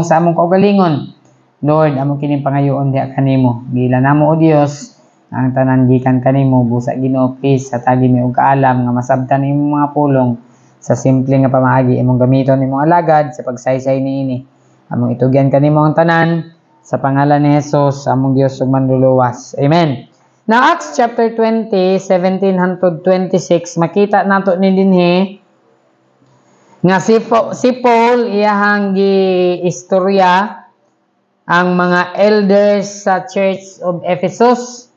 sa among kaugalingon. Lord, among kini pangayoon diha kanimo. Gila namo o Dios ang tanan gikan kanimo. Busa Ginoo, please hatagi mi og kaalam nga masabtan imong mga pulong sa simple nga pamaagi imong gamiton imong alagad sa pagsaysay niini. Among itugyan kanimo ang tanan sa pangalan ni Jesus, among Dios ug manluluwas. Amen. Now Acts chapter 20, 17 hangtod 26, makita nato ni dinhi nga si Paul iyahang gi-istorya ang mga elders sa Church of Ephesus.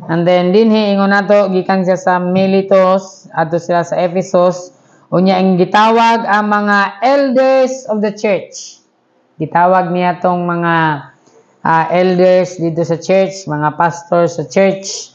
And then dinhi ingon nato gikan siya sa Miletus adto sila sa Ephesus. Unya ang gitawag ang mga elders of the church. Gitawag niya tong mga elders dito sa church, mga pastors sa church.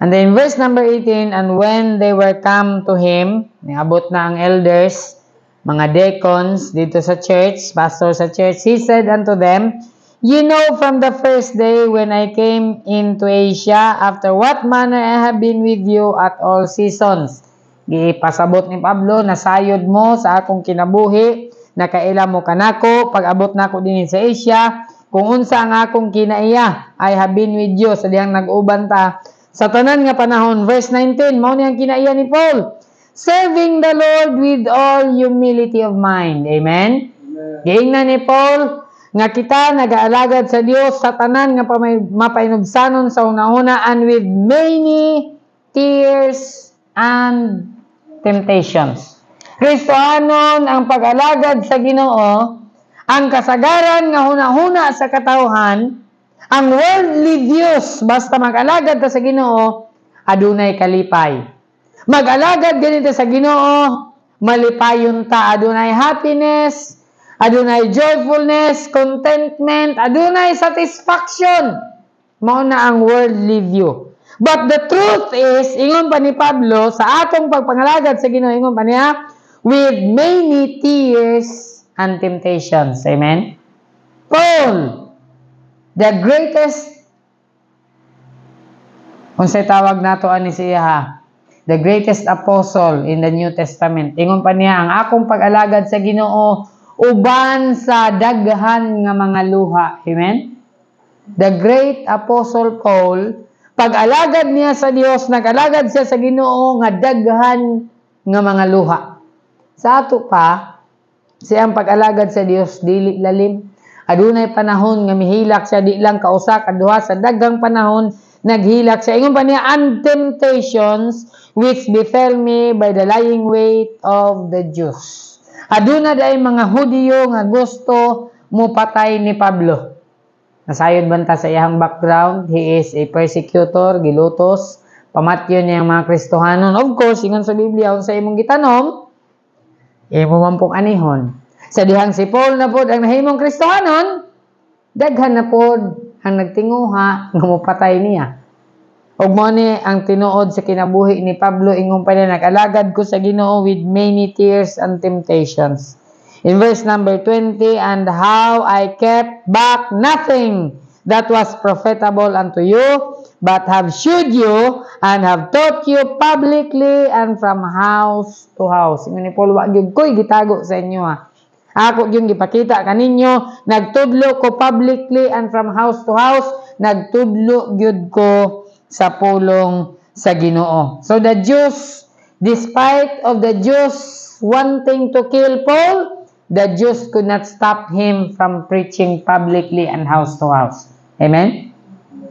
And then verse number 18, and when they were come to him, niabot na ang elders, mga deacons dito sa church, pastors sa church, he said unto them, "You know from the first day when I came into Asia, after what manner I have been with you at all seasons." Gipasabot ni Pablo, nasayod mo sa akong kinabuhi, nakaila mo kanako, pag-abot nako din sa Asia, kung unsa ang akong kinaiya, I have been with you, sa diyang nag-uban ta sa tanan nga panahon. Verse 19, mao ni ang kinaiya ni Paul, serving the Lord with all humility of mind. Amen? Giingnan ni Paul nga kita nag-aalagad sa Dios sa tanan nga mapainubsanon sa una-una, and with many tears and temptations. Kristohanon ang pag-alagad sa Ginoo, ang kasagaran nga hunahuna sa katawhan, ang worldly views, basta mag-alagad ta sa Ginoo, adunay kalipay. Mag-alagad ganito sa Ginoo, malipayon ta, adunay happiness, adunay joyfulness, contentment, adunay satisfaction. Mao na ang worldly view. But the truth is, ingon pa ni Pablo, sa atong pagpangalagad sa Ginoo, ingon pa niya, with many tears and temptations. Amen? Paul, the greatest, kung sa'y tawag nato ani siya, the greatest apostle in the New Testament. Ingon pa niya, ang akong pag-alagad sa Ginoo uban sa daghan nga mga luha. Amen? The great apostle Paul, pag-alagad niya sa Dios, nag-alagad siya sa Ginoo nga daghan nga mga luha. Sa ato pa, siyang pag-alagad sa Dios dili lalim. Adunay panahon nga mihilak siya, di lang kausa kaduha, sa daghang panahon naghilak siya. Ingon pa niya, and temptations which befell me by the lying weight of the Jews. Aduna day mga Hudiyo nga gusto mo patay ni Pablo. Nasayod banta sa iyang background, he is a persecutor, gilutos, pamatyon niya ang mga Kristohanon. Of course, ingon sa Biblia, kung sa imong gitanom, imo man pong anihon. Sa dihang si Paul na pod ang nahimong Kristohanon, daghan na pod ang nagtinguha nga mopatay niya. Ug mo ni ang tinuod sa kinabuhi ni Pablo, ingon pa niya, nag-alagad ko sa Ginoo with many tears and temptations. In verse number 20, and how I kept back nothing that was profitable unto you, but have shewed you and have taught you publicly and from house to house. Ingon ni Paul, wa gyud ko'y gitago sa inyo ha. Ako yung gipakita kaninyo, nagtudlo ko publicly and from house to house, nagtudlo gyud ko sa pulong sa Ginoo. So the Jews, despite of the Jews wanting to kill Paul, the Jews could not stop him from preaching publicly and house to house. Amen?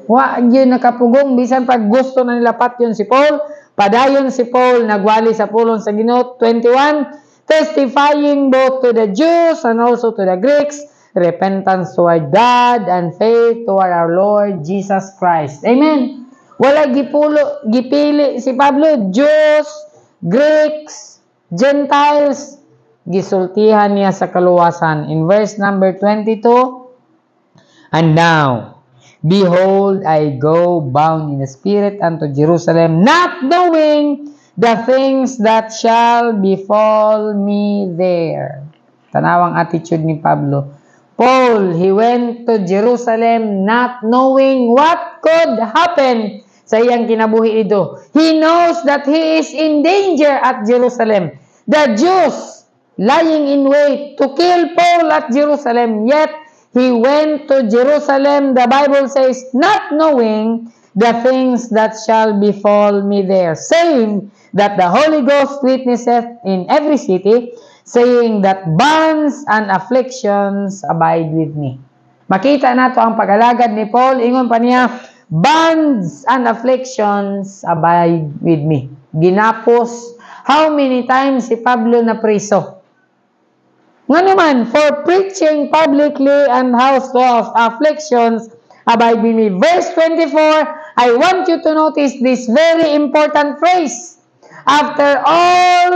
Wa gyud nakapugong, bisan pag gusto na nila patyon si Paul, padayon si Paul nagwali sa pulong sa Ginoo. 21, testifying both to the Jews and also to the Greeks, repentance toward God and faith toward our Lord Jesus Christ. Amen. Wala gipili si Pablo, Jews, Greeks, Gentiles, gisultihan niya sa kaluwasan. In verse number 22, and now, behold, I go bound in the Spirit unto Jerusalem, not knowing the things that shall befall me there. Tanawang attitude ni Pablo. Paul, he went to Jerusalem not knowing what could happen sa iyang kinabuhi ito. He knows that he is in danger at Jerusalem. The Jews lying in wait to kill Paul at Jerusalem. Yet he went to Jerusalem, the Bible says, not knowing the things that shall befall me there, save that the Holy Ghost witnesseth in every city, saying that bonds and afflictions abide with me. Makita nato ang pag-alagad ni Paul, ingon pa niya, bonds and afflictions abide with me. Ginapos, how many times si Pablo na priso? Nga naman, for preaching publicly and house of afflictions abide with me. Verse 24, I want you to notice this very important phrase. After all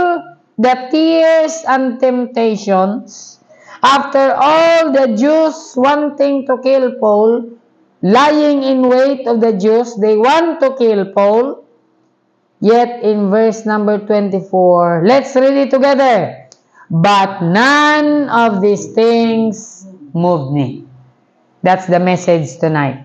the tears and temptations, after all the Jews wanting to kill Paul, lying in wait of the Jews, they want to kill Paul. Yet in verse number 24, let's read it together. But none of these things moved me. That's the message tonight.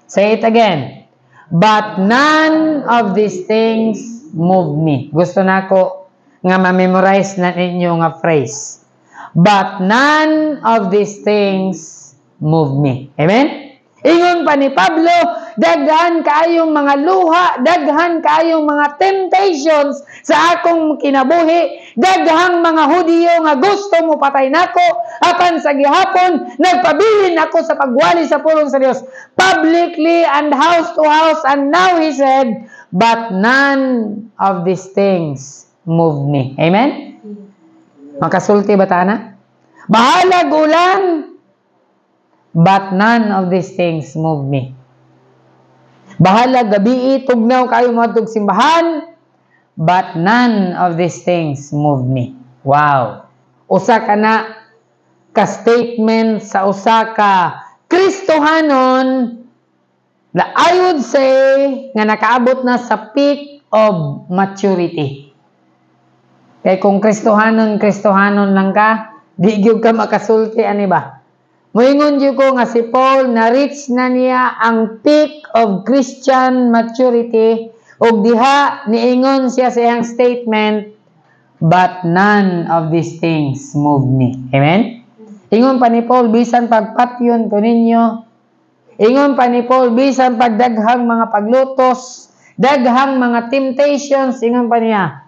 Say it again. But none of these things moved me. Gusto nako nga ma-memorize na ninyo nga phrase. But none of these things moved me. Amen? Ingon pa ni Pablo, daghan kaayong mga luha, daghan kaayong mga temptations sa akong kinabuhi, daghang mga Hudiyo nga gusto mo patay nako, apan sa gihapon, nagpabilin ako sa pagwali sa pulong sa Dios, publicly and house to house, and now he said, but none of these things moved me. Amen? Makasulti ba na? Bahalag ulan, but none of these things move me. Bahala gabi, tugnaw kayo matug simbahan, but none of these things move me. Wow. Usa ka na ka-statement sa usa ka Kristohanon na I would say nga nakaabot na sa peak of maturity. Kaya kung Kristohanon lang ka, di gyud ka makasulti ani ba? Moingon jud ko nga si Paul na-reach na niya ang peak of Christian maturity ug diha niingon siya sa iyang statement, but none of these things move me. Amen? Ingon pa ni Paul, bisan pagpatyon ko ninyo. Ingon pa ni Paul, bisan pagdaghang mga paglutos, daghang mga temptations, ingon pa niya,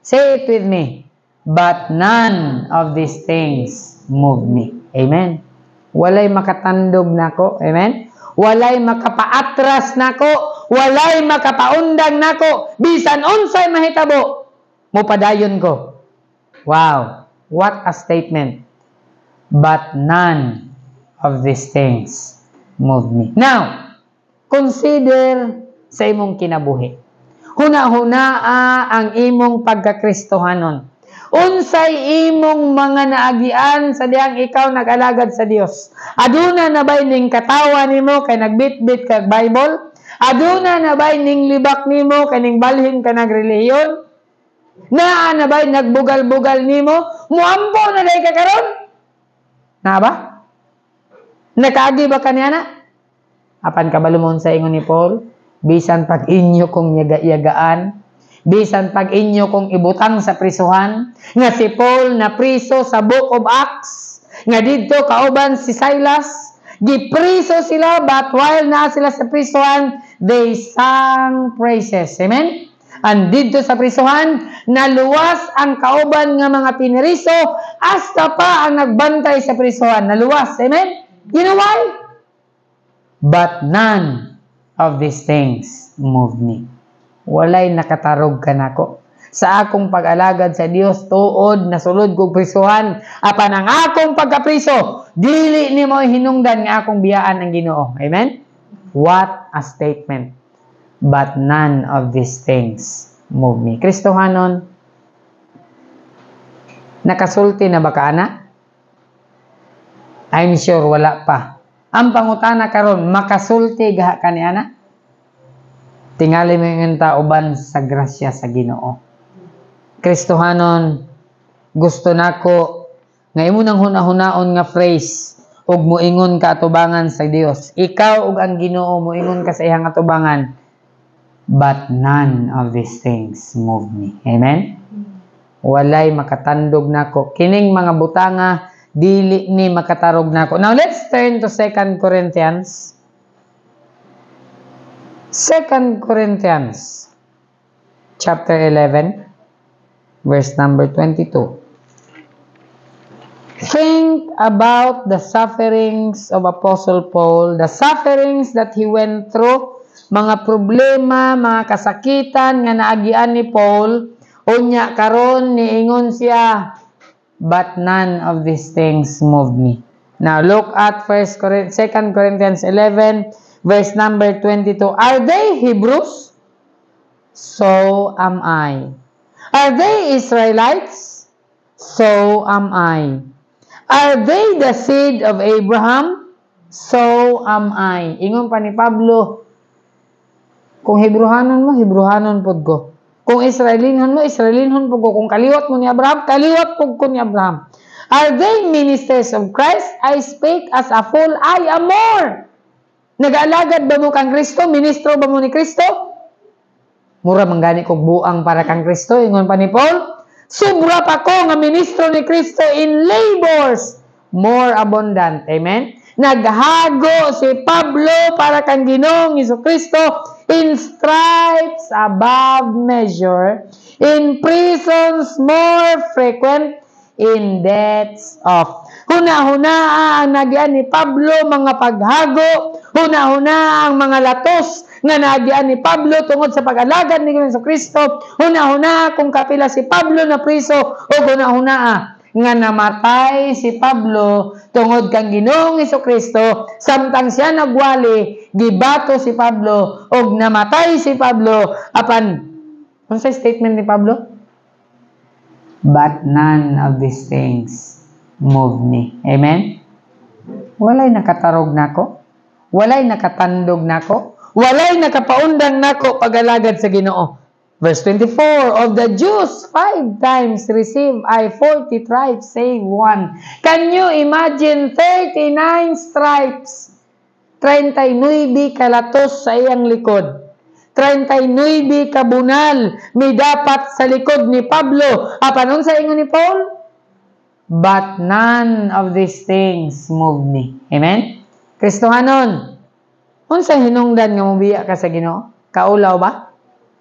say it with me, but none of these things move me. Amen? Walay makatandog nako. Amen? Walay makapaatras nako. Walay makapaundang nako. Bisan unsay mahitabo, mupadayon ko. Wow. What a statement. But none of these things move me. Now, consider sa imong kinabuhi. Huna-hunaa ang imong pagkakristohanon. Unsay imong mga naagian sa diyang ikaw nag-alagad sa Dios? Aduna na bay ning katawa nimo kay nagbitbit kag Bible? Aduna na bay ning libak nimo kay ning balhin ka nagrelihiyon? Naa na bay nagbugal-bugal nimo? Muampo na day ka karon? Na ba? Nakaagi ba kaniya na? Apan kabalumon sa ingon ni Paul, bisan pag inyo kong yaga-yagaan, bisan pag inyo kong ibutang sa prisuhan, nga si Paul na priso sa Book of Acts, nga dito kauban si Silas, gipriso sila, but while na sila sa prisuhan, they sang praises. Amen? And dito sa prisuhan, naluwas ang kauban nga mga piniriso, hasta pa ang nagbantay sa prisuhan. Naluwas. Amen? You know why? But none of these things move me. Walay nakatarog ka nako. Sa akong pag-alagad sa Dios, tuod na sulod kog prisuhan, apan ang akong pagkapriso, dili nimo hinungdan nga akong biyaan ang Ginoo. Amen? What a statement. But none of these things move me. Kristohanon, nakasulti na ba ka ana? I'm sure wala pa. Ang pangutana karon, makasulti gaha ka ni ana? Tingali mo yung tauban sa grasya sa Ginoo. Kristohanon, gusto nako nga imo nang hunahunahon nga phrase ug moingon ka atubangan sa Dios. Ikaw ug ang Ginoo moingon ka sa iyang atubangan. But none of these things move me. Amen? walay makatandog nako. Kining mga butanga dili ni makatarog nako. Now let's turn to 2 Corinthians. 2 Corinthians chapter 11 verse number 22. Think about the sufferings of Apostle Paul, the sufferings that he went through, mga problema, mga kasakitan nga naagian ni Paul. Unya karon niingon siya, but none of these things moved me. Now look at 2 Corinthians 11 verse number 22. Are they Hebrews? So am I. Are they Israelites? So am I. Are they the seed of Abraham? So am I. Ingon pa ni Pablo, kung Hebrehanon mo, Hebrehanon pod ko. Kung Israelinhon mo, Israelinhon pod ko. Kung kaliwat mo ni Abraham, kaliwat pod ko ni Abraham. Are they ministers of Christ? I speak as a fool. I am more. Nag-alagad ba mo kang Kristo? Ministro ba mo ni Kristo? Mura manggani kog buang para kang Kristo. Ingon pa ni Paul, sobra pa ko nga ministro ni Kristo in labors more abundant. Amen? Naghago si Pablo para kang Ginoong Jesucristo in stripes above measure, in prisons more frequent, in deaths of. Huna-huna ang nagyan ni Pablo mga paghago, huna-huna ang mga latos nga nagyan ni Pablo tungod sa pag-alagad ni Jesucristo, huna-huna kung kapila si Pablo na priso, o huna-huna nga namatay si Pablo tungod kang Ginoong Jesucristo, samtang siya nagwali, gibato si Pablo, o namatay si Pablo, apan, ano sa statement ni Pablo? But none of these things move me. Amen? Walay nakatarog nako, walay nakatandog nako, walay nakapaundang nako pag-alagad sa Ginoo. Verse 24, of the Jews 5 times receive I 40 stripes, save one. Can you imagine 39 stripes? 39 kalatos sa iyang likod. 39 kabunal may dapat sa likod ni Pablo. Apanon sa ingon ni Paul? But none of these things move me. Amen? Kristohanon, unsa hinungdan nga mobiya ka sa Ginoo? Kaulaw ba?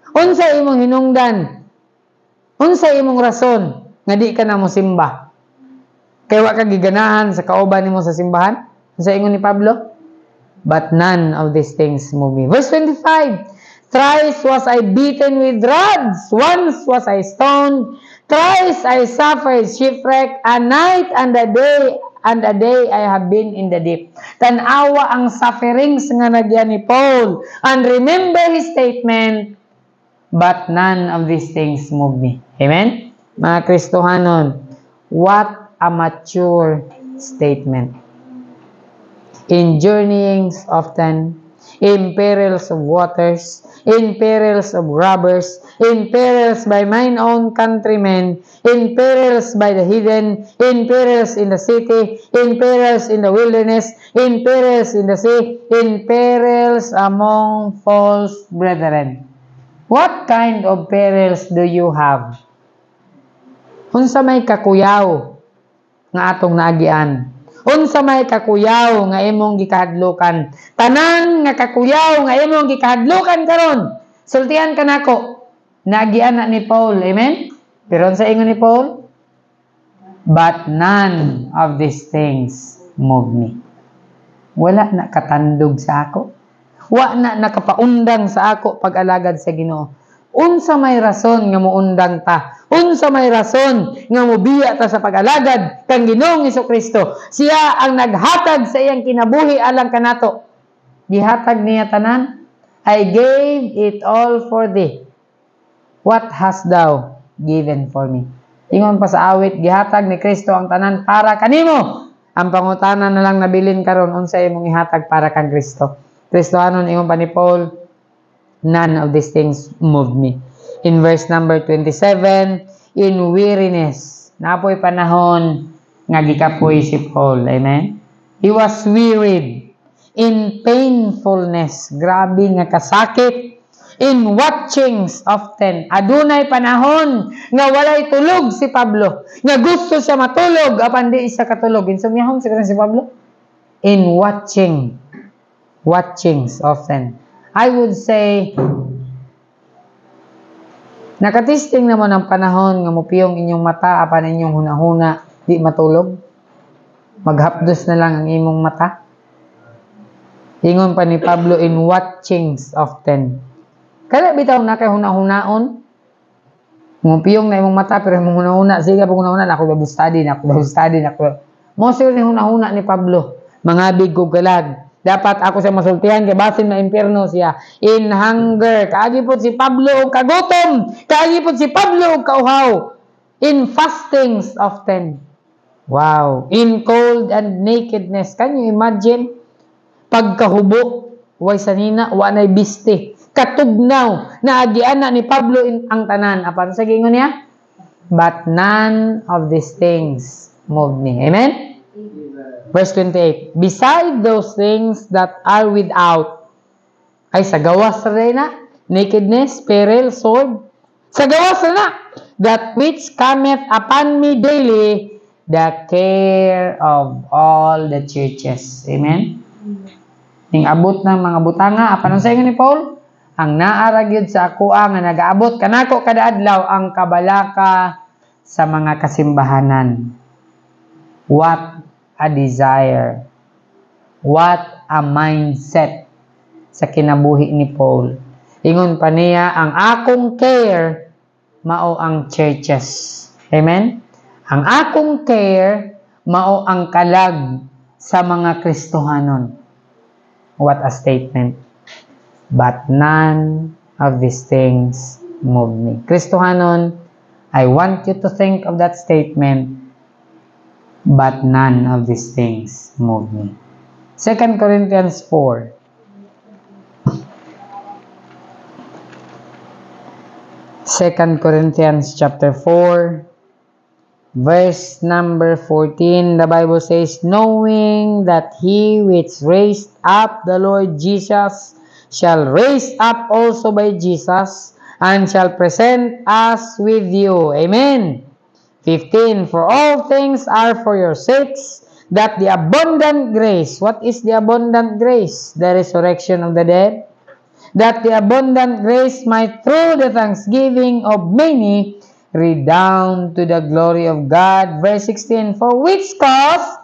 Unsa imong hinungdan? Unsa imong rason nga di ka na mo simba? Kay wa ka giganahan sa kauban nimo sa simbahan? Unsa ingon ni Pablo? But none of these things move me. Verse 25, thrice was I beaten with rods, once was I stoned, thrice I suffered shipwreck, a night and a day I have been in the deep. Tanawa ang sufferings nga nagyan ni Paul. And remember his statement, but none of these things move me. Amen? Mga Kristohanon, what a mature statement. In journeyings often, in perils of waters, in perils of robbers, in perils by mine own countrymen, in perils by the heathen, in perils in the city, in perils in the wilderness, in perils in the sea, in perils among false brethren. What kind of perils do you have? Unsa may kakuyaw nga atong naagian? Unsa may kakuyaw nga imong gikahadlukan? Tanan nga kakuyaw nga imong gikahadlukan karon, sultihan ka nako, naagian na ni Paul. Amen? Pero unsa ingon ni Paul? But none of these things move me. Wala na katandog sa ako. Wa na nakapaundang sa ako pag-alagad sa Ginoo. Unsa may rason nga muundang ta? Unsa may rason nga mobiya ta sa pag-alagad kang Ginoong Jesucristo? Siya ang naghatag sa iyang kinabuhi alang kanato. Gihatag niya tanan. I gave it all for thee. What hast thou given for me? Ingon pa sa awit, gihatag ni Kristo ang tanan para kanimo. Ang pangutana na lang nabilin karon, unsa imong ihatag para kang Kristo? Kristohanon, ingon pa ni Paul, none of these things moved me. In verse number 27, in weariness, napoy panahon nga gikapoy si Paul. Amen? He was wearied. In painfulness, grabe nga kasakit. in watchings often. Adunay panahon nga walay tulog si Pablo. Nga gusto siya matulog apan di siya katulog. Insomniahon siguro si Pablo. In watchings often. I would say nakatisting naman ang panahon nga mupiyong inyong mata apan inyong hunahuna di matulog. Maghapdos na lang ang imong mata. Ingon pa ni Pablo, in watchings often. Kaya bitaw na kay hunahuna-hunaon. Mupiyong na imong mata pero imong hunahuna, sige pag hunahuna na ako study na ako. Mo sir ni hunahuna ni Pablo. Mangabig ko galag. Dapat ako siya masultihan kay basin na impyerno siya. In hunger, kaagi po si Pablo og kagutom. Kaagi po si Pablo og kauhaw. In fastings often. Wow. In cold and nakedness. Can you imagine? Pagkahubo, way sanina, wanay biste. Katugnaw, naagian na ni Pablo ang tanan. Apan sa gingon niya? But none of these things moved me. Amen? Verse 28. Beside those things that are without, ay sa gawas na, nakedness, peril, sword, sa gawas na, that which cometh upon me daily, the care of all the churches. Amen? Ning abot ng mga butanga, apan sa ingon ni Paul, ang naaragyod sa akoa nga nagaabot kanako kada adlaw ang kabalaka sa mga kasimbahanan. What a desire. What a mindset sa kinabuhi ni Paul. Ingon pa niya, ang akong care mao ang churches. Amen? Ang akong care mao ang kalag sa mga Kristohanon. What a statement. But none of these things move me. Kristohanon, I want you to think of that statement. But none of these things move me. 2 Corinthians 4. 2 Corinthians chapter 4. Verse number 14, the Bible says, knowing that he which raised up the Lord Jesus shall raise up also by Jesus, and shall present us with you. Amen. 15, for all things are for your sakes, that the abundant grace, what is the abundant grace? The resurrection of the dead. That the abundant grace might through the thanksgiving of many redound to the glory of God. Verse 16, for which cause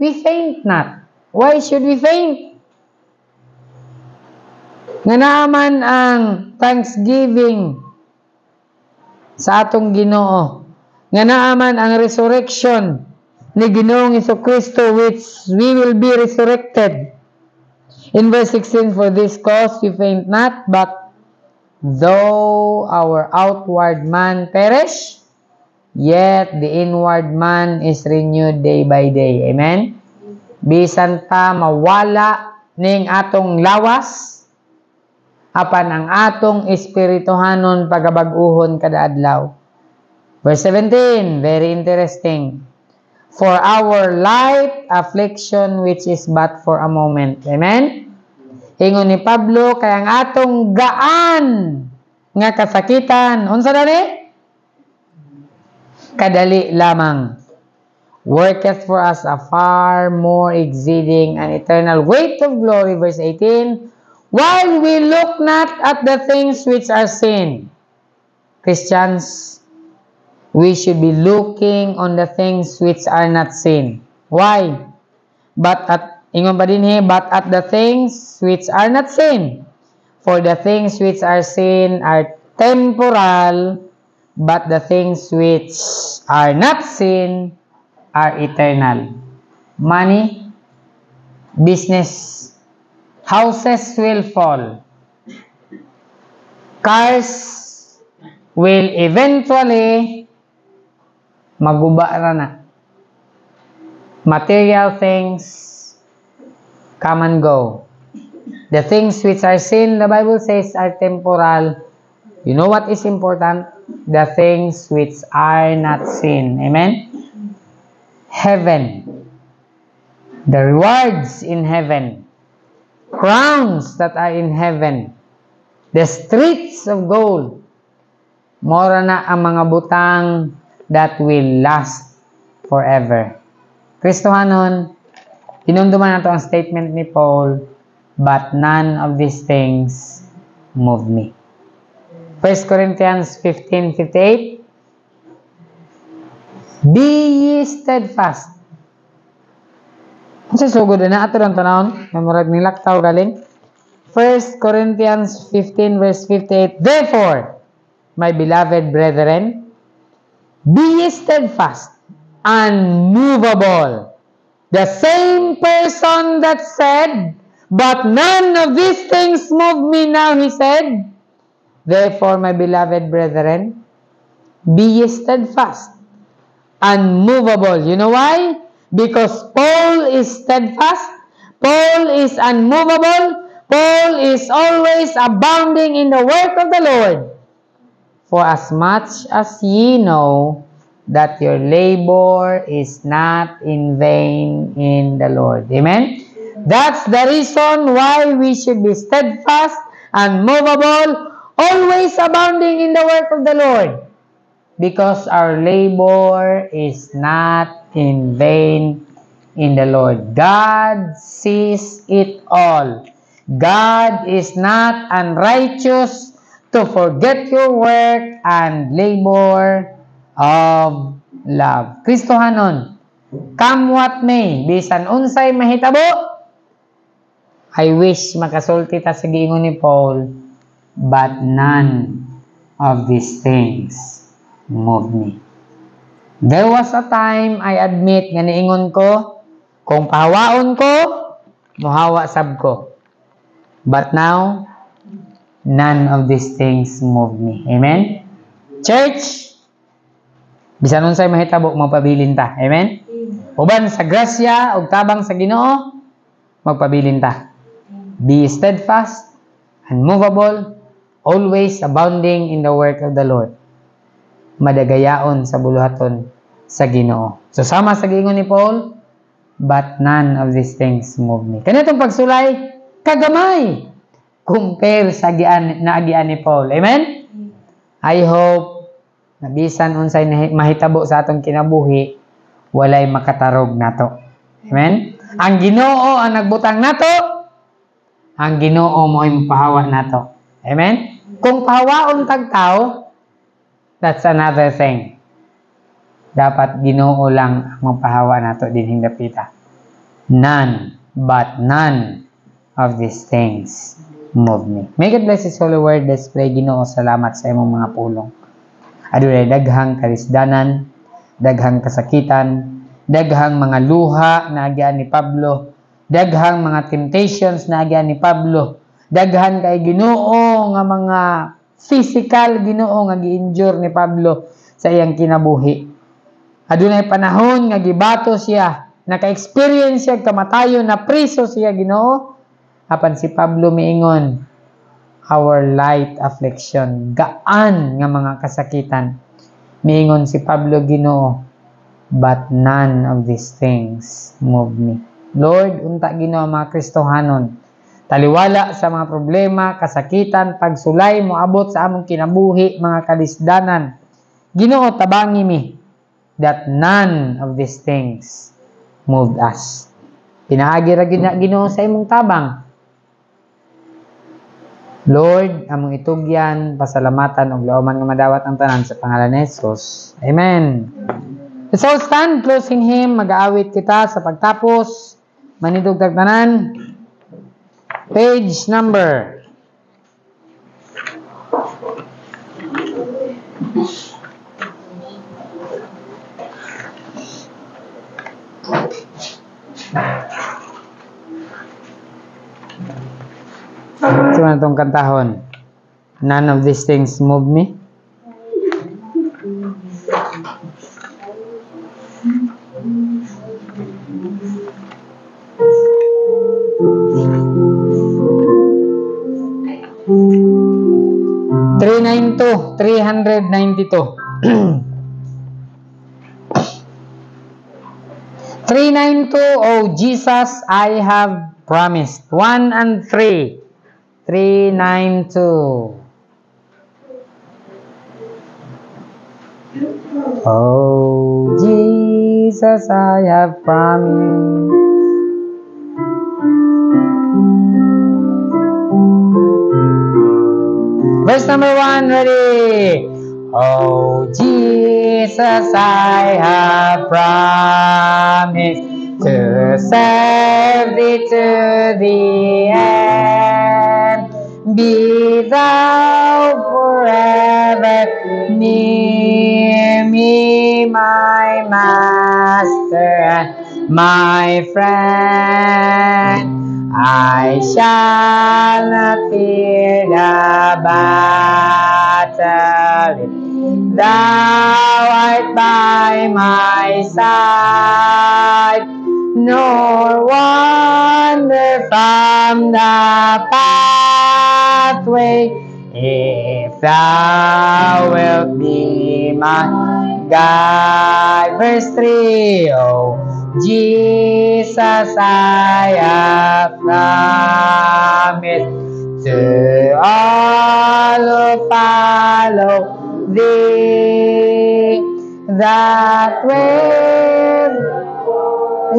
we faint not. Why should we faint? Nga naaman ang thanksgiving sa atong Ginoo. Nga naaman ang resurrection ni Ginoong Jesucristo, which we will be resurrected. In verse 16, for this cause we faint not, but though our outward man perish, yet the inward man is renewed day by day. Amen? Bisan pa mawala ning atong lawas, apan ang atong espirituhanon pagabag-uhon kada adlaw. Verse 17, very interesting. For our light affliction which is but for a moment. Amen? Ingon ni Pablo, kaya ang atong gaan nga kasakitan, unsa dali? Kadali lamang. Worketh for us a far more exceeding and eternal weight of glory. Verse 18, while we look not at the things which are seen. Christians, we should be looking on the things which are not seen. Why? Ingon pa din but at the things which are not seen. For the things which are seen are temporal, but the things which are not seen are eternal. Money, business, houses will fall. Cars will eventually maguba na. Material things come and go. The things which are seen, the Bible says, are temporal. You know what is important? The things which are not seen. Amen? Heaven. The rewards in heaven. Crowns that are in heaven. The streets of gold. Mora na ang mga butang that will last forever. Kristohanon, tinumduman na ito ang statement ni Paul, but none of these things move me. 1 Corinthians 15:58. Be ye steadfast. Ang sasugod na ato lang tanawon, namurag nilaktaw galing. 1 Corinthians 15 verse 58. Therefore, my beloved brethren, be ye steadfast, unmovable. The same person that said, but none of these things move me now, he said, therefore, my beloved brethren, be ye steadfast, unmovable. You know why? Because Paul is steadfast, Paul is unmovable, Paul is always abounding in the work of the Lord. For as much as ye know that your labor is not in vain in the Lord. Amen? That's the reason why we should be steadfast, unmovable, always abounding in the work of the Lord. Because our labor is not in vain in the Lord. God sees it all. God is not unrighteous to forget your work and labor of love. Kristohanon, come what may, bisan unsay mahitabo, I wish makasulti ta sa giingon ni Paul, but none of these things move me. There was a time, I admit, nga niingon ko, kung pahawaon ko, muhawa sab ko. But now, none of these things move me. Amen? Church, bisan unsay mahitabo, magpabilin ta. Amen? Uban sa grasya, ug tabang sa Ginoo, magpabilin ta. Be steadfast, unmovable, always abounding in the work of the Lord. Madagayaon sa buluhaton sa Ginoo. So sama sa giingon ni Paul, but none of these things move me. Kanitong pagsulay, kagamay compare sa agian ni Paul. Amen? I hope na bisan unsay mahitabo sa atong kinabuhi, walay makatarog nato. Amen? Ang Ginoo ang nagbutang nato, ang Ginoo mo ay mapahawa nato. Amen? Kung pahawaon tag tao, that's another thing. Dapat Ginoo lang ang mapahawa nato din hindapita. None, but none of these things move me. May God bless His holy word. Let's pray. Ginoo, salamat sa imong mga pulong. Adunay daghang karisdanan, daghang kasakitan, daghang mga luha na agian ni Pablo, daghang mga temptations na agian ni Pablo, daghan kay Ginoo nga mga physical Ginoo nga gi-injure ni Pablo sa iyang kinabuhi. Adunay panahon nga gibato siya, naka-experience siya kamatayon, na priso siya Ginoo. Apan si Pablo miingon, our light affliction, gaan nga mga kasakitan. Miingon si Pablo, Ginoo, but none of these things move me. Lord, unta Ginoo mga Kristohanon, taliwala sa mga problema, kasakitan, pagsulay mo abot sa among kinabuhi, mga kalisdanan. Ginoo, tabangi mi that none of these things moved us. Pinaagi ra Ginoo sa imong tabang. Lord, among itugyan, pasalamatan ug laoman nga madawat ang tanan sa pangalan ni Jesus. Amen. Let's all stand, closing hymn, mag-aawit kita sa pagtapos. Manidog tag tanan. Page number 'Ito na itong kantahon. None of these things move me. $392. 392, oh Jesus, I have promised. 1 and 3. 392. Oh, Jesus, I have promised. Verse number 1, ready? Oh, Jesus, I have promised to serve thee to the end. Be thou forever near me, my master and my friend. I shall not fear the battle. Thou art by my side, nor wander from the pathway, if thou wilt be my guide. Verse 3, oh Jesus, I have promised to all who follow thee, that with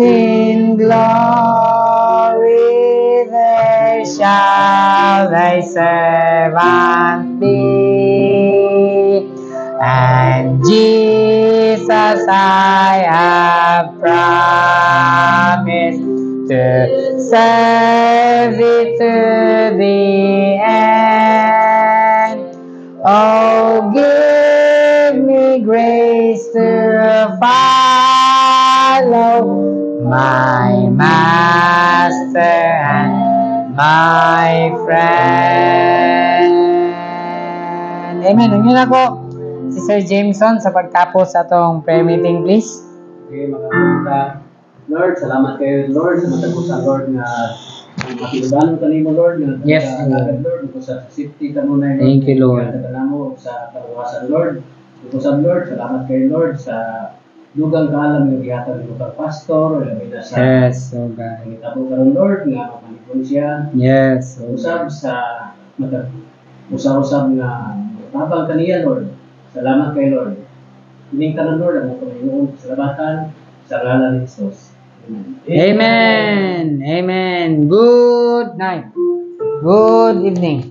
in glory there shall thy servant be. And Jesus, I have promised to serve thee to the end. Oh, give me grace to follow my master and my friend. Amen. Ang yun ako, si Sir Jameson, sa pagtapos sa itong prayer meeting, please. Okay, mga Lord, salamat kayo, Lord, sa matagpusan, Lord, nga makiludanon ka nimo, Lord, nga Yes, Lord, ito sa safety ka muna, Lord. Thank you, Lord. Sa mo sa kaluwasan, Lord. Tukusan, Lord, salamat kayo, Lord, sa dugang kaalam yung gihatag ng lugar pastor, labi na sa Yes, oh God. pangitabo karon, Lord, nga mapanipon siya. Yes, oh Usab sa usab-usab nga tabang kaniya, Lord. Salamat kay Lord. Ining tanan, Lord, ang Panginoon salamatan sa ngalan ni Jesus. Amen. Amen. Good night. Good evening.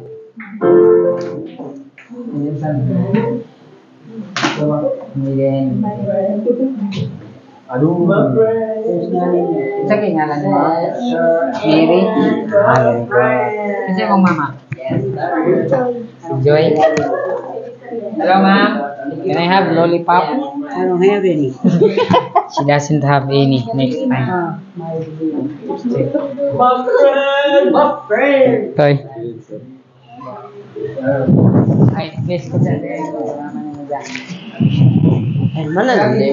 Amen. Aduh, Isa kay ngalan mo? Mary? Kasi mong mama? Joy? Hello, ma'am. Can I have lollipop? I don't have any. She doesn't have any. Next time. My friend. Toy. Ay, please, kung saan tayo. Hermana, ¿dónde?